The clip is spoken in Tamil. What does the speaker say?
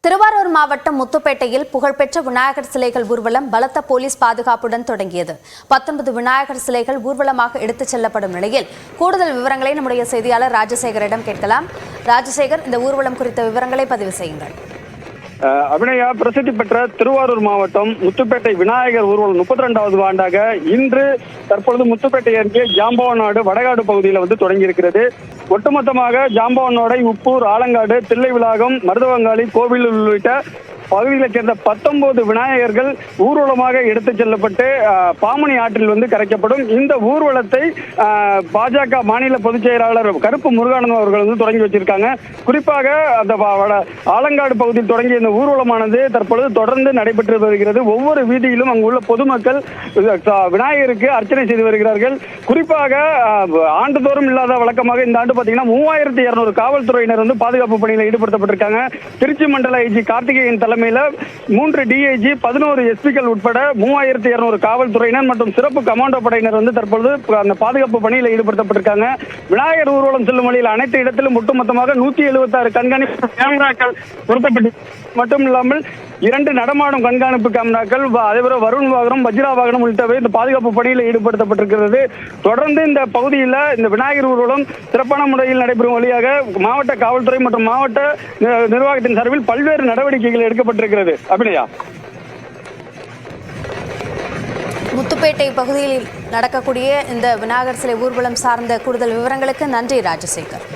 திருவாரூர் மாவட்டம் முத்துப்பேட்டையில் புகழ்பெற்ற விநாயகர் சிலைகள் ஊர்வலம் பலத்த போலீஸ் பாதுகாப்புடன் தொடங்கியது. 19 விநாயகர் சிலைகள் ஊர்வலமாக எடுத்துச் செல்லப்படும் நிலையில் கூடுதல் விவரங்களை நம்முடைய செய்தியாளர் ராஜசேகரிடம் கேட்கலாம். ராஜசேகர், இந்த ஊர்வலம் குறித்த விவரங்களை பதிவு செய்யுங்கள். அபிநயா, பிரசித்தி பெற்ற திருவாரூர் மாவட்டம் முத்துப்பேட்டை விநாயகர் ஊர்வலம் 32வது ஆண்டாக இன்று தற்பொழுது முத்துப்பேட்டை அருகே ஜாம்பவான்நாடு வடகாடு பகுதியில் தொடங்கி இருக்கிறது. ஒட்டுமொத்தமாக ஜாம்பவான்நாடை, உப்பூர், ஆலங்காடு, தில்லைவிளாகம், மருதவங்காளி, கோவில் உள்ளிட்ட பகுதிகளைச் சேர்ந்த 19 விநாயகர்கள் ஊர்வலமாக எடுத்துச் செல்லப்பட்டு பாமணி ஆற்றில் கரைக்கப்படும். இந்த ஊர்வலத்தை பாஜக மாநில பொதுச் செயலாளர் கருப்பு முருகானந்தம் அவர்கள் தொடங்கி வச்சிருக்காங்க. குறிப்பாக அந்த ஆலங்காடு பகுதியில் தொடங்கிய இந்த ஊர்வலமானது தற்பொழுது தொடர்ந்து நடைபெற்று வருகிறது. ஒவ்வொரு வீதியிலும் அங்குள்ள பொதுமக்கள் விநாயகருக்கு அர்ச்சனை செய்து வருகிறார்கள். குறிப்பாக ஆண்டுதோறும் இல்லாத வழக்கமாக இந்த ஆண்டு பார்த்தீங்கன்னா 3200 காவல்துறையினர் பாதுகாப்பு பணியில் ஈடுபடுத்தப்பட்டிருக்காங்க. திருச்சி மண்டல ஐஜி கார்த்திகேயன் தலைமையில் 3 டிஐஜி, 11 எஸ்பிக்கள் உட்பட 3200 காவல்துறையினர் மற்றும் சிறப்பு கமாண்டோ படையினர் தற்பொழுது அந்த பாதுகாப்பு பணியில் ஈடுபடுத்தப்பட்டிருக்காங்க. விநாயகர் ஊர்வலம் செல்லும் வழியில் அனைத்து இடத்திலும் ஒட்டுமொத்தமாக 176 கண்காணிப்பு கேமராக்கள் பொருத்தப்பட்டு மட்டும் இல்லாமல் 2 நடமாடும் கண்காணிப்பு கேமராக்கள், அதேபோல வருண் வாகனம், வஜ்ரா வாகனம் உள்ளிட்டவை இந்த பாதுகாப்பு பணியில் ஈடுபடுத்தப்பட்டிருக்கிறது. தொடர்ந்து இந்த பகுதியில் இந்த விநாயகர் ஊர்வலம் சிறப்பான முறையில் நடைபெறும் வழியாக மாவட்ட காவல்துறை மற்றும் மாவட்ட நிர்வாகத்தின் சார்பில் பல்வேறு நடவடிக்கைகள் எடுக்கப்பட்டிருக்கிறது. அபிநயா, முத்துப்பேட்டை பகுதியில் நடக்கக்கூடிய இந்த விநாயகர் சிலை ஊர்வலம் சார்ந்த கூடுதல் விவரங்களுக்கு நன்றி ராஜசேகர்.